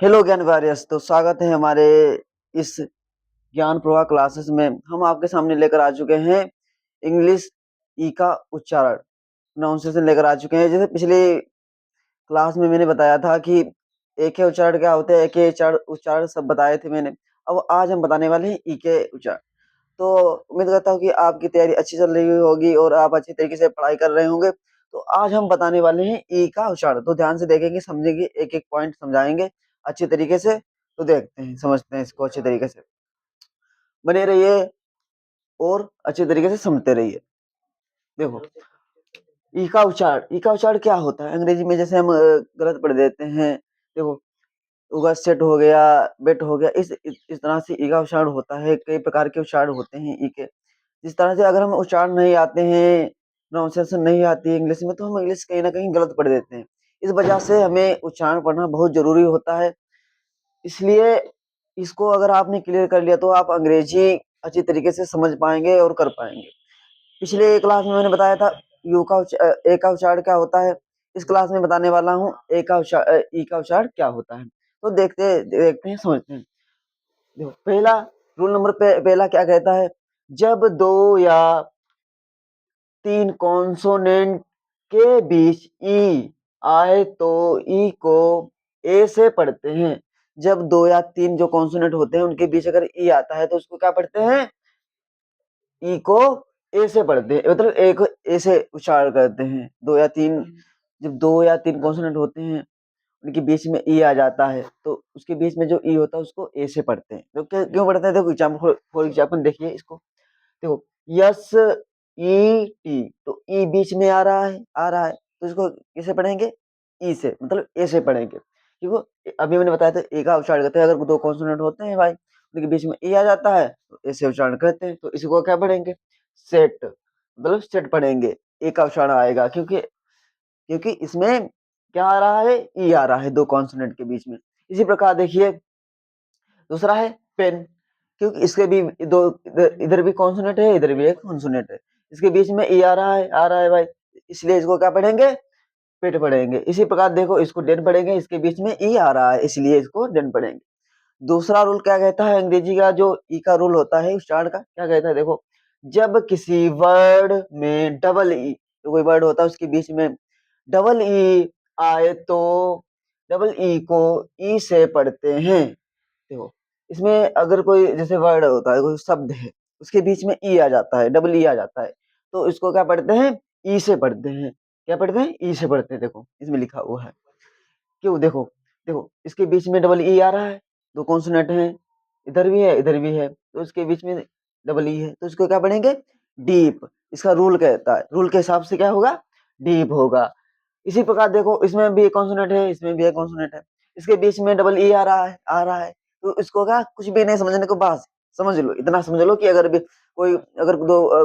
Hello ज्ञान warriors, तो स्वागत है हमारे इस ज्ञान प्रवाह क्लासेस में। हम आपके सामने लेकर आ चुके हैं इंग्लिश ई का उच्चारण प्रोनाउंसिएशन लेकर आ चुके हैं। जैसे पिछले क्लास में मैंने बताया था कि ए के उच्चारण क्या होते हैं, ए के उच्चारण सब बताए थे मैंने। अब आज हम बताने वाले हैं ई के उच्चारण। तो उम्मीद करता हूँ कि आपकी तैयारी अच्छी चल रही होगी और आप अच्छी तरीके से पढ़ाई कर रहे होंगे। तो आज हम बताने वाले हैं ई का उच्चारण। तो ध्यान से देखेंगे, समझेंगे, एक एक पॉइंट समझाएंगे अच्छी तरीके से। तो देखते हैं, समझते हैं इसको अच्छे तरीके से। बने रहिए और अच्छे तरीके से समझते रहिए। देखो, ई का उच्चारण क्या होता है अंग्रेजी में। जैसे हम गलत पढ़ देते हैं। देखो, उगा सेट हो गया, बेट हो गया, इस तरह से ई का उच्चारण होता है। कई प्रकार के उच्चारण होते हैं ई के। जिस तरह से अगर हम उच्चारण नहीं आते हैं, प्रोनाउंसिएशन नहीं आती है इंग्लिश में, तो हम इंग्लिश कहीं ना कहीं गलत पढ़ देते हैं। इस वजह से हमें उच्चारण पढ़ना बहुत जरूरी होता है। इसलिए इसको अगर आपने क्लियर कर लिया तो आप अंग्रेजी अच्छी तरीके से समझ पाएंगे और कर पाएंगे। पिछले क्लास में मैंने बताया था ए का उच्चारण क्या होता है। इस क्लास में बताने वाला हूँ ई का उच्चारण क्या होता है। तो देखते देखते हैं, समझते हैं। देखो, पहला रूल नंबर पहला क्या कहता है। जब दो या तीन कॉन्सोनेंट के बीच ई आए तो ई को ए से पढ़ते हैं। जब दो या तीन जो कॉन्सोनेंट होते हैं उनके बीच अगर ई आता है तो उसको क्या पढ़ते हैं, ई को ए से पढ़ते हैं, मतलब ए को ए से उच्चारण करते हैं। जब दो या तीन कॉन्सोनेंट होते हैं उनके बीच में ई आ जाता है तो उसके बीच में जो ई होता है उसको ए से पढ़ते हैं। तो क्यों पढ़ते हैं, देखो एग्जाम्पल, फॉर एग्जाम्पल देखिए इसको। देखो, यस ई टी, तो ई बीच में आ रहा है तो इसको किसे पढ़ेंगे, ई से, मतलब ए से पढ़ेंगे। क्योंकि अभी मैंने बताया था ए का उच्चारण करते हैं अगर दो कॉन्सोनेंट होते हैं भाई, उनके बीच में ए आ जाता है तो ए से उच्चारण करते हैं। तो इसको क्या पढ़ेंगे, सेट, मतलब सेट पढ़ेंगे। ए का उच्चारण आएगा क्योंकि क्योंकि इसमें क्या आ रहा है, ई आ रहा है दो कॉन्सोनेंट के बीच में। इसी प्रकार देखिए, दूसरा है पेन, क्योंकि इसके भी दो, इधर भी कॉन्सोनेंट है, इधर भी एक कॉन्सोनेंट है। इसके बीच में ई आ रहा है भाई, इसलिए इसको क्या पढ़ेंगे, पेट पढ़ेंगे। इसी प्रकार देखो, इसको डेन पढ़ेंगे, इसके बीच में ई आ रहा है इसलिए इसको डेन पढ़ेंगे। दूसरा रूल क्या कहता है, अंग्रेजी का जो ई का रूल होता है उच्चारण का, क्या कहता है, देखो, जब किसी वर्ड में डबल ई, तो कोई वर्ड होता है उसके बीच में डबल ई आए तो डबल ई को ई से पढ़ते हैं। देखो, इसमें अगर कोई जैसे वर्ड होता है, कोई शब्द है, उसके बीच में ई आ जाता है, डबल ई आ जाता है, तो इसको क्या पढ़ते हैं, ई से पढ़ते हैं। क्या पढ़ते हैं, ई से पढ़ते हैं। देखो इसमें लिखा हुआ है। क्यों, देखो, देखो इसके बीच में डबल ई आ रहा है, दो कॉन्सोनेंट है, इधर भी है इधर भी है, तो इसके बीच में डबल ई है तो इसको क्या पढ़ेंगे, डीप। इसका रूल कहता है, रूल के हिसाब से क्या होगा, डीप होगा। इसी प्रकार देखो, इसमें भी एक कॉन्सोनेंट है, इसमें भी एक कॉन्सोनेंट है, इसके बीच में डबल ई आ रहा है तो इसको क्या, कुछ भी नहीं समझने को, बस समझ लो, इतना समझ लो कि अगर भी कोई, अगर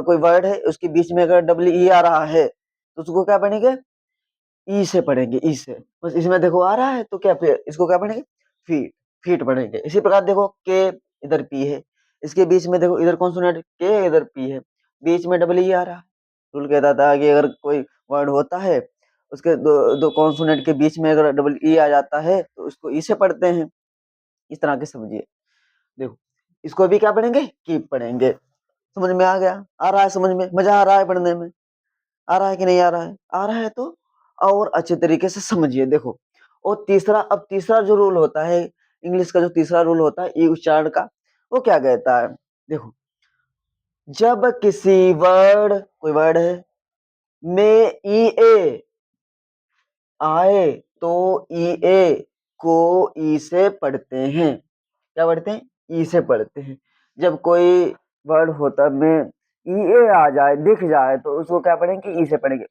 कोई वर्ड है उसके बीच में अगर डबल ई आ रहा है तो उसको क्या पढ़ेंगे, ई से पढ़ेंगे, ई से। बस इसमें देखो आ रहा है तो क्या, फिर इसको क्या पढ़ेंगे, फीट, फीट पढ़ेंगे। इसी प्रकार देखो, के इधर पी है, इसके बीच में देखो इधर कॉन्सोनेंट के, इधर पी है, बीच में डबल ई आ रहा है। रूल कहता था कि अगर कोई वर्ड होता है उसके दो दो कॉन्सोनेंट के बीच में अगर डबल ई आ जाता है तो उसको ई से पढ़ते हैं। इस तरह के समझिए। देखो, इसको भी क्या पढ़ेंगे, कीप पढ़ेंगे। समझ में आ गया, आ रहा है समझ में, मजा आ रहा है पढ़ने में, आ रहा है कि नहीं आ रहा है, आ रहा है तो और अच्छे तरीके से समझिए। देखो, और तीसरा, अब तीसरा जो रूल होता है इंग्लिश का, जो तीसरा रूल होता है ई उच्चारण का, वो क्या कहता है, देखो, जब किसी वर्ड, कोई वर्ड है, में ई ए आए तो ई ए को ई से पढ़ते हैं। क्या पढ़ते हैं, ई से पढ़ते हैं। जब कोई वर्ड होता में ई ए आ जाए, दिख जाए, तो उसको क्या पढ़ेंगे, ई से पढ़ेंगे।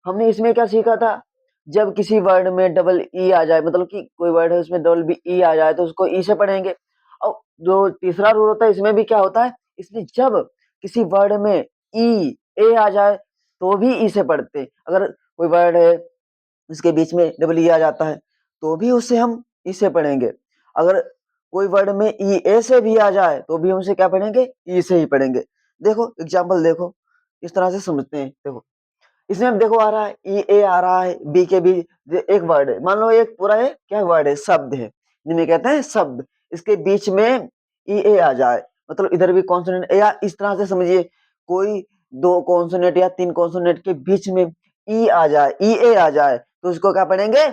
हमने इसमें क्या सीखा था, जब किसी वर्ड में डबल ई आ जाए, मतलब कि कोई वर्ड है उसमें डबल बी ई आ जाए तो उसको ई से पढ़ेंगे। और जो तीसरा रूल होता है इसमें भी क्या होता है, इसमें जब किसी वर्ड में ई ए आ जाए तो भी ई से पढ़ते हैं। अगर कोई वर्ड है उसके बीच में डबल ई आ जाता है तो भी उससे हम ई से पढ़ेंगे। अगर कोई वर्ड में ई ए से भी आ जाए तो भी हम उसे क्या पढ़ेंगे, ई से ही पढ़ेंगे। देखो एग्जाम्पल देखो, इस तरह से समझते हैं। देखो, इसमें देखो आ रहा है ई ए आ रहा है, बी के बीच एक वर्ड है, मान लो एक पूरा है क्या वर्ड है, शब्द है, जिन्हें कहते हैं शब्द, इसके बीच में ई ए आ जाए, मतलब इधर भी कॉन्सोनेंट, या इस तरह से समझिए कोई दो कॉन्सोनेंट या तीन कॉन्सोनेंट के बीच में ई आ जाए, ई ए आ जाए, तो उसको क्या पढ़ेंगे,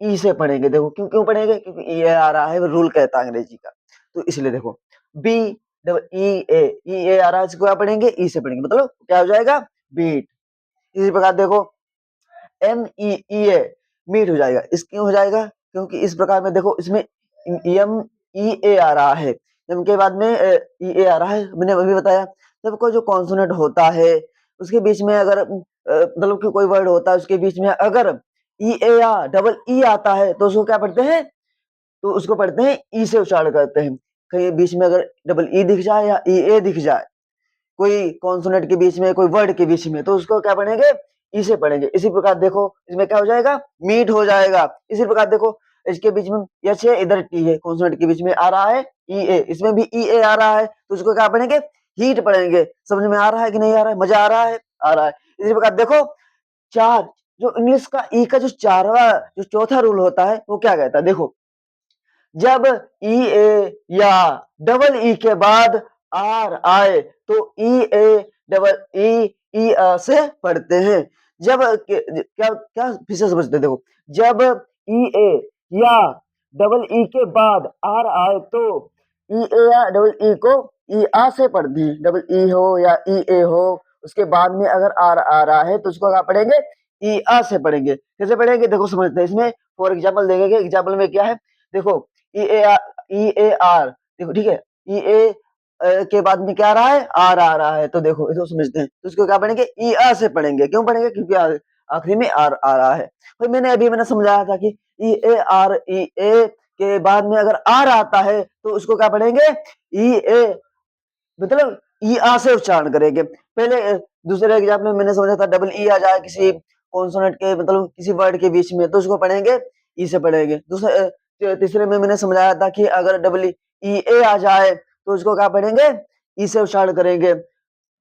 ई से पढ़ेंगे। देखो क्यों क्यों पढ़ेंगे, क्योंकि ई ए आ रहा है, रूल कहता है अंग्रेजी का, तो इसलिए देखो बी डबल ई ए आ रहा है, इसको क्या पढ़ेंगे, ई से पढ़ेंगे, मतलब क्या हो जाएगा, बीट। इसी प्रकार देखो एम ई ई ए मीट हो जाएगा, इस क्यों हो जाएगा, क्योंकि इस प्रकार में देखो इसमें एम ई ए आ रहा है, एम के बाद में ई ए आ रहा है, मैंने अभी बताया, जब कोई जो कॉन्सोनेंट होता है उसके बीच में अगर मतलब कि कोई वर्ड होता है उसके बीच में अगर ई ए या डबल ई आता है तो उसको क्या पढ़ते हैं, तो उसको पढ़ते हैं ई से उच्चारण करते हैं। कहीं बीच में अगर डबल ई दिख जाए या ई ए दिख जाए, कोई कॉन्सोनेंट के बीच में, कोई वर्ड के बीच में, तो उसको क्या पढ़ेंगे, ई से पढ़ेंगे। इसी प्रकार देखो इसमें क्या हो जाएगा, मीट हो जाएगा। इसी प्रकार देखो इसके बीच में एच है, इधर टी है, कॉन्सोनेंट के बीच में आ रहा है ई ए, इसमें भी ई ए आ रहा है, तो उसको क्या पढ़ेंगे, हीट पढ़ेंगे। समझ में आ रहा है कि नहीं आ रहा है, मजा आ रहा है, आ रहा है। इसी प्रकार देखो चार, जो इंग्लिश का ई का जो चारवा जो चौथा रूल होता है वो क्या कहता है, देखो जब ई ए या डबल ई के बाद आर आए तो ई ए डबल ई से पढ़ते हैं। जब क्या क्या फिर से समझते हैं, देखो जब ई ए या डबल ई के बाद आर आए तो ई ए या डबल ई को ई आ से पढ़ते हैं। डबल ई हो या ई ए हो, उसके बाद में अगर आर आ रहा है तो उसको क्या पढ़ेंगे, ई आ से पढ़ेंगे। कैसे पढ़ेंगे, देखो समझते हैं। इसमें फॉर एग्जाम्पल देंगे, एग्जाम्पल में क्या है, देखो ई ए आर, देखो ठीक है, ई ए के बाद में क्या आ रहा है, आर आ रहा है, तो देखो इसको समझते हैं, तो इसको क्या पढ़ेंगे, ई आ से पढ़ेंगे। क्यों पढ़ेंगे, क्योंकि आखिरी में आर आ रहा है। तो मैंने समझाया था कि ई ए के बाद में अगर आर आता है तो उसको क्या पढ़ेंगे, ई ए, मतलब ई आ से उच्चारण करेंगे। पहले दूसरे एग्जाम्पल में मैंने समझा था डबल ई आ जाए किसी कॉन्सोनेंट के, मतलब किसी वर्ड के बीच में, तो उसको पढ़ेंगे ई से पढ़ेंगे। दूसरे तीसरे में मैंने समझाया था कि अगर डबल ई ए आ जाए तो उसको क्या पढ़ेंगे, ई से उच्चारण करेंगे।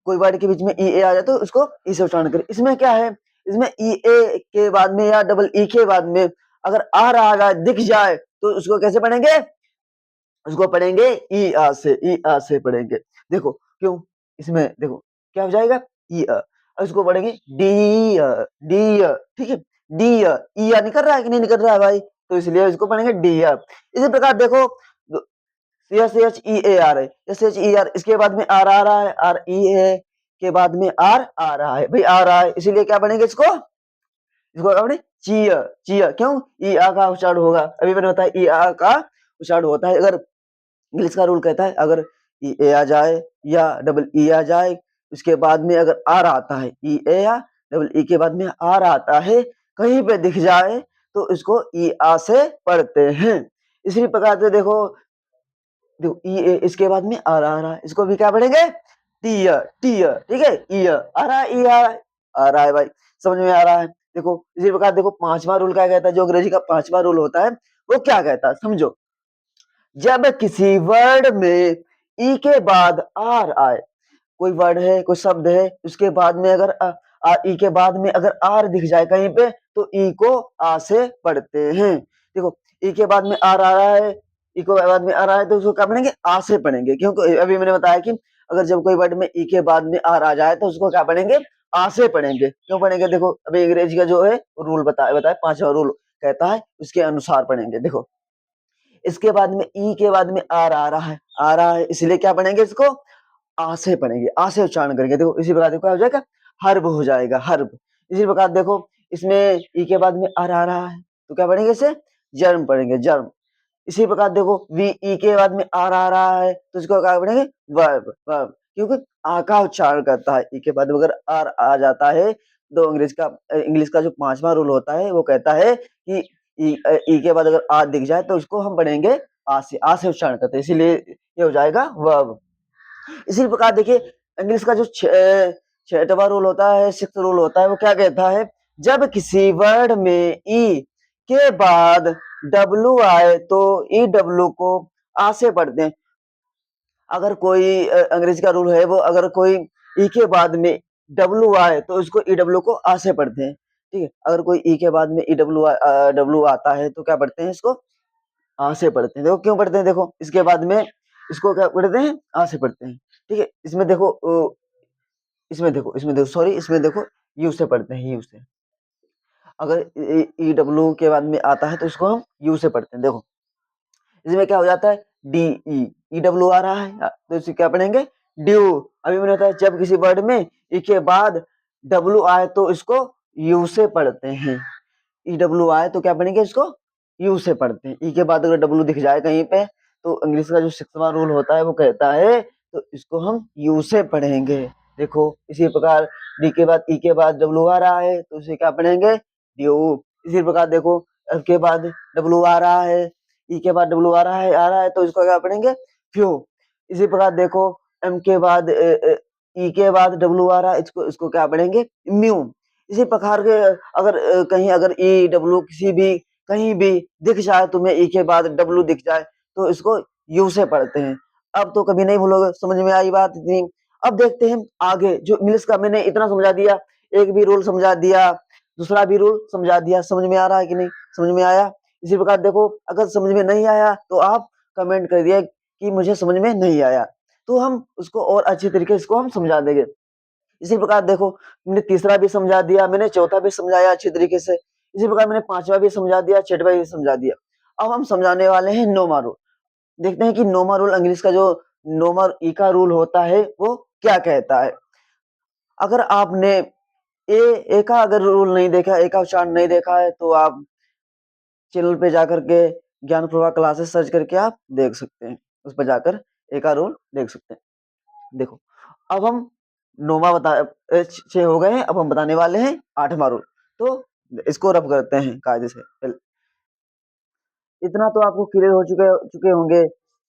कोई वर्ड के बीच में ई ए आ जाए तो उसको ई से उच्चारण करें। इसमें क्या है, इसमें ई ए के बाद में या डबल ई के बाद में अगर आर आ जाए, दिख जाए, तो उसको कैसे पढ़ेंगे, उसको पढ़ेंगे ई आ से, ई आ से पढ़ेंगे। देखो क्यों, इसमें देखो क्या हो जाएगा, ई आ, इसको पढ़ेंगे डी डी, ठीक है, डी ई आ निकल रहा है कि नहीं निकल रहा है भाई, तो इसलिए इसको पढ़ेंगे डी। इसी प्रकार देखो S H E A R है, एस एच ई आर, इसके बाद में आर आ रहा है, आर ई ए के बाद में आर आ रहा है, भाई आ रहा है, इसीलिए क्या बनेंगे इसको, इसको क्या बने, चीय, चीय। क्यों, ई आ का उच्चारण होगा, अभी मैंने बताया ई आ का उच्चारण होता है। अगर इंग्लिश का रूल कहता है अगर ई ए आ जाए या डबल ई आ जाए, उसके बाद में अगर आर आता है, ई ए या डबल ई के बाद में आर आता है, कहीं पे दिख जाए तो इसको ई आ से पढ़ते हैं। इसी प्रकार से देखो देखो ई ए, इसके बाद में आर आ रहा है, इसको भी क्या पढ़ेंगे, टी टी, ठीक है, ई आ रहा है, ई आ रहा है भाई, समझ में आ रहा है। देखो इसी प्रकार देखो पांचवा रूल क्या कहता है, जो अंग्रेजी का पांचवा रूल होता है वो क्या कहता है, समझो जब किसी वर्ड में ई के बाद आर आए, कोई वर्ड है, कोई शब्द है, उसके बाद में अगर ई के बाद में अगर आर दिख जाए कहीं पे, तो ई को आ से पढ़ते हैं। देखो ई के बाद में आर आ रहा है, ई के बाद में आ रहा है, तो उसको क्या पढ़ेंगे, आ से पढ़ेंगे। क्योंकि अभी मैंने बताया कि अगर जब कोई वर्ड में ई के बाद में आर आ जाए तो उसको क्या पढ़ेंगे, आ से पढ़ेंगे। क्यों पढ़ेंगे, देखो अभी अंग्रेजी का जो है रूल बताया पांचवा रूल कहता है उसके अनुसार पढ़ेंगे। देखो इसके बाद में ई के बाद में आर आ रहा है, आ रहा है, इसलिए क्या पढ़ेंगे, इसको आ से पढ़ेंगे, आ से उच्चारण करेंगे। देखो इसी प्रकार देखो क्या हो जाएगा, हर्ब हो जाएगा, हर्ब। इसी प्रकार देखो इसमें ई के बाद में आर आ रहा है तो क्या पढ़ेंगे, इसे जर्म पढ़ेंगे, जर्म। इसी प्रकार देखो वी ई के बाद में आर आ रहा है तो इसको क्या पढ़ेंगे, वर्ब, वर्ब। क्योंकि आ का उच्चारण करता है, ई के बाद अगर आर आ जाता है तो इंग्लिश का जो पांचवा रूल होता है वो कहता है कि ई के बाद अगर आ दिख जाए तो उसको हम पढ़ेंगे आ से उच्चारण करते हैं, इसीलिए ये हो जाएगा वर्ब। इसी प्रकार देखिए इंग्लिश का जो छठवां रूल होता है, सिक्स्थ रूल होता है, वो क्या कहता है, जब किसी वर्ड में ई के बाद डब्लू आए तो ई डब्लू को आ से पढ़ते हैं। अगर कोई अंग्रेजी का रूल है वो, अगर कोई ई के बाद में डब्ल्यू आए तो इसको ई डब्ल्यू को आ से पढ़ते हैं, ठीक है। अगर कोई ई के बाद में ई डब्ल्यू डब्ल्यू आता है तो क्या पढ़ते हैं, इसको आ से पढ़ते हैं। देखो क्यों पढ़ते हैं, देखो इसके बाद में इसको क्या पढ़ते हैं, आ से पढ़ते हैं, ठीक है। इसमें देखो इसमें देखो सॉरी, इसमें देखो यू से पढ़ते हैं, यू से। अगर ई डब्ल्यू के बाद में आता है तो इसको हम यू से पढ़ते हैं। देखो इसमें क्या हो जाता है, डी ई, ई डब्ल्यू आ रहा है तो इसे क्या पढ़ेंगे, ड्यू। अभी मैंने बताया जब किसी वर्ड में ई के बाद डब्ल्यू आए तो इसको यू से पढ़ते हैं। ई डब्ल्यू आए तो क्या पढ़ेंगे, इसको यू से पढ़ते हैं। ई के बाद अगर डब्ल्यू दिख जाए कहीं पे तो इंग्लिश का जो 6वां रूल होता है वो कहता है तो इसको हम यू से पढ़ेंगे। देखो इसी प्रकार डी के बाद ई के बाद डब्ल्यू आ रहा है तो उसे क्या पढ़ेंगे, ड्यू। इसी प्रकार देखो एफ के बाद डब्ल्यू आ रहा है, ई के बाद डब्ल्यू आ रहा है तो इसको क्या पढ़ेंगे, फ्यू। इसी प्रकार देखो एम के बाद ई के बाद डब्ल्यू आ रहा है, इसको इसको क्या पढ़ेंगे, म्यू। इसी प्रकार के अगर कहीं अगर ई डब्ल्यू किसी भी कहीं भी दिख जाए, तुम्हें ई के बाद डब्ल्यू दिख जाए तो इसको यू से पढ़ते हैं। अब तो कभी नहीं भूलोगे, समझ में आई बात इतनी। अब देखते हैं आगे, जो इंग्लिश का मैंने इतना समझा दिया, एक भी रूल समझा दिया, दूसरा भी रूल समझा दिया, समझ में आ रहा है कि नहीं, समझ में आया। इसी प्रकार देखो अगर समझ में नहीं आया तो आप कमेंट कर दिया कि मुझे समझ में नहीं आया, तो हम उसको और अच्छे तरीके से इसको हम समझा देंगे। इसी प्रकार देखो मैंने तीसरा भी समझा दिया, मैंने चौथा भी समझाया अच्छे तरीके से, इसी प्रकार मैंने पांचवा भी समझा दिया, छठवा भी समझा दिया। अब हम समझाने वाले हैं नौवां रूल। देखते हैं कि नौवां रूल इंग्लिश का जो नौवां ई का रूल होता है वो क्या कहता है। अगर आपने ए का अगर रूल नहीं देखा, ए का उच्चारण नहीं देखा है तो आप चैनल पे जाकर के ज्ञान प्रवाह क्लासेस सर्च करके आप देख सकते हैं, उस पर जाकर ए का रूल देख सकते हैं। देखो अब हम नौवां बता 6 हो गए हैं, अब हम बताने वाले हैं 8वां रूल। तो इसको रब करते हैं कायदे से। इतना तो आपको क्लियर हो चुके चुके होंगे,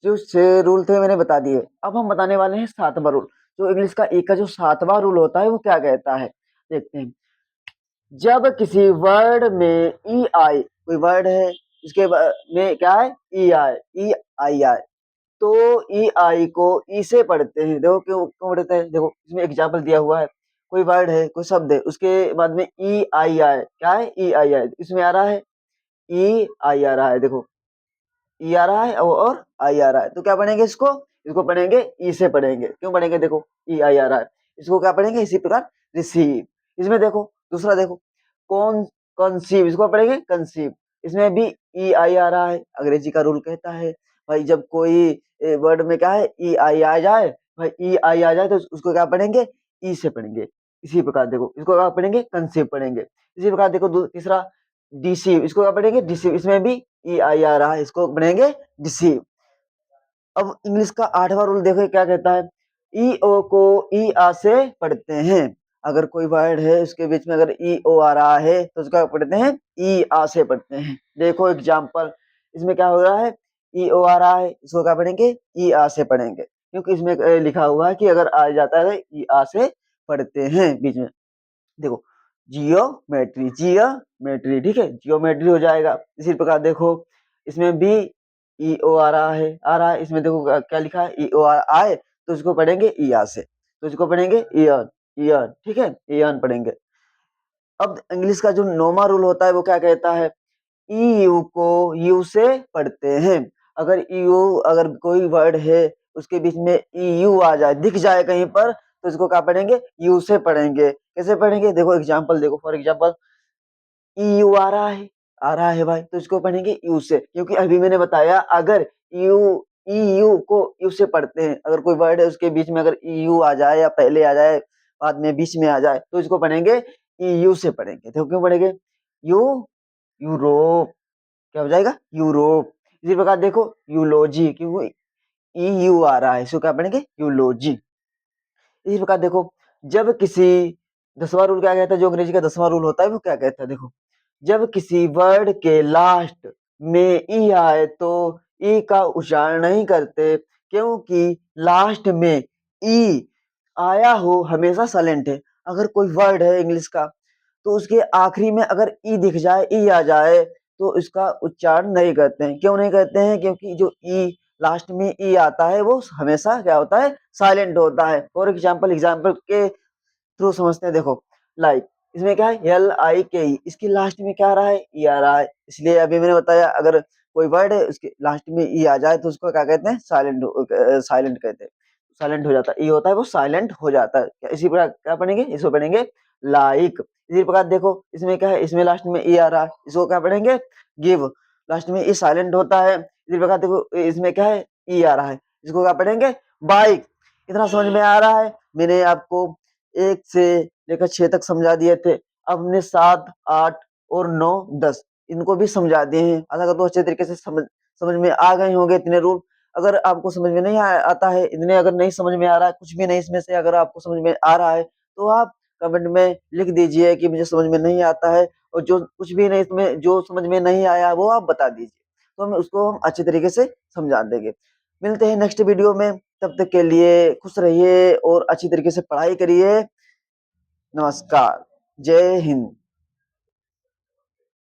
जो 6 रूल थे मैंने बता दिए। अब हम बताने वाले हैं 7वां रूल। जो इंग्लिश का एक का जो 7वां रूल होता है वो क्या कहता है, देखते हैं। जब किसी वर्ड में ई आए, कोई वर्ड है इसके में क्या है, ई आए, ई आई आए, तो ई आई को ई से पढ़ते हैं। देखो क्यों क्यों पढ़ते हैं, देखो इसमें एग्जाम्पल दिया हुआ है। कोई वर्ड है, कोई शब्द है, उसके बाद में ई आई आए, क्या है, ई आई आए, इसमें आ रहा है ई आई आ रहा है। देखो ई आ रहा है और आई आ रहा है, तो क्या पढ़ेंगे इसको, इसको पढ़ेंगे ई से पढ़ेंगे। क्यों पढ़ेंगे, देखो ई आई आ रहा है, इसको क्या पढ़ेंगे, इसी प्रकार रिसीव। इसमें देखो दूसरा देखो कौन कंसीव, इसको पढ़ेंगे कंसीव। इसमें भी ई आई आ रहा है, अंग्रेजी का रूल कहता है भाई जब कोई वर्ड में क्या है ई आई आ जाए, भाई ई आई आ जाए तो उसको क्या पढ़ेंगे, ई से पढ़ेंगे। इसी प्रकार देखो इसको क्या पढ़ेंगे, कंसीव पढ़ेंगे। इसी प्रकार देखो तीसरा डिसीव, इसको क्या पढ़ेंगे, डिसीव। इसमें भी ई आई आ रहा है, इसको पढ़ेंगे डिसीव। अब इंग्लिश का 8वां रूल देखो क्या कहता है, ई ओ को ई आ से पढ़ते हैं। अगर कोई वर्ड है उसके बीच में अगर ई ओ आ रहा है तो उसका पढ़ते हैं ई आ से पढ़ते हैं। देखो एग्जांपल, इसमें क्या हो रहा है, ई ओ आ रहा है, इसको क्या पढ़ेंगे, ई आ से पढ़ेंगे, क्योंकि इसमें लिखा हुआ है कि अगर आ जाता है ई आ से पढ़ते हैं बीच में। देखो जियोमेट्री, जियोमेट्री, ठीक है, जियोमेट्री हो जाएगा। इसी प्रकार देखो इसमें भी ई ओ आ रहा है, इसमें देखो क्या लिखा है, ई ओ आए तो इसको पढ़ेंगे ई आ से, तो इसको पढ़ेंगे ईयन, ईयन, ठीक है, ईयन पढ़ेंगे। अब इंग्लिश का जो 9वां रूल होता है वो क्या कहता है, ई यू को यू से पढ़ते हैं। अगर यू अगर कोई वर्ड है उसके बीच में ई यू आ जाए, दिख जाए कहीं पर, तो इसको क्या पढ़ेंगे, यू से पढ़ेंगे। कैसे पढ़ेंगे, देखो एग्जांपल देखो, फॉर एग्जांपल ई यू आ रहा है भाई, तो इसको पढ़ेंगे यू से, क्योंकि अभी मैंने बताया अगर यू ई यू को यू से पढ़ते हैं। अगर कोई वर्ड है उसके बीच में अगर ई यू आ जाए या पहले आ जाए बाद में बीच में आ जाए तो इसको पढ़ेंगे ई यू से पढ़ेंगे। तो क्यों पढ़ेंगे, यू यूरोप, क्या हो जाएगा, यूरोप। इसी प्रकार देखो यूलोजी, क्योंकि ई यू आ रहा है, इसको क्या पढ़ेंगे, यूलोजी। इसी प्रकार देखो जब किसी 10वां रूल क्या कहता है, जो अंग्रेजी का 10वां रूल होता है वो क्या कहता है, देखो जब किसी वर्ड के लास्ट में ई आए तो ई का उच्चारण नहीं करते, क्योंकि लास्ट में ई आया हो हमेशा साइलेंट है। अगर कोई वर्ड है इंग्लिश का तो उसके आखिरी में अगर ई दिख जाए, ई आ जाए, तो इसका उच्चारण नहीं करते हैं। क्यों नहीं करते हैं, क्योंकि जो ई लास्ट में ई आता है वो हमेशा क्या होता है, साइलेंट होता है। फॉर एग्जाम्पल के थ्रू समझते हैं। देखो लाइक इसमें क्या है LIKE, इसकी लास्ट में क्या आ रहा है ई आ रहा है, इसलिए अभी मैंने बताया अगर कोई वर्ड है उसके लास्ट में ई आ जाए तो उसको क्या कहते हैं साइलेंट, साइलेंट कहते हैं, साइलेंट हो जाता है, ई होता है वो साइलेंट हो जाता है। इसी प्रकार क्या पढ़ेंगे, इसको पढ़ेंगे लाइक। इसी प्रकार देखो इसमें क्या है, इसमें लास्ट में ई आ रहा है, इसको क्या पढ़ेंगे गिव, लास्ट में ई साइलेंट होता है। इसी प्रकार देखो इसमें क्या है ई आ रहा है, इसको क्या पढ़ेंगे बाइक। इतना समझ में आ रहा है, मैंने आपको 1 से लेकर 6 तक समझा दिए थे। अब हमने 7, 8 और 9, 10 इनको भी समझा दिए हैं। आशा करता हूँ अच्छे तरीके से समझ में आ गए होंगे इतने रूल। अगर आपको समझ में नहीं आता है, इतने अगर नहीं समझ में आ रहा है, कुछ भी नहीं इसमें से अगर आपको समझ में आ रहा है, तो आप कमेंट में लिख दीजिए कि मुझे समझ में नहीं आता है, और जो कुछ भी नहीं इसमें जो समझ में नहीं आया वो आप बता दीजिए, तो हम अच्छे तरीके से समझा देंगे। मिलते हैं नेक्स्ट वीडियो में, तब तक के लिए खुश रहिए और अच्छी तरीके से पढ़ाई करिए। नमस्कार, जय हिंद।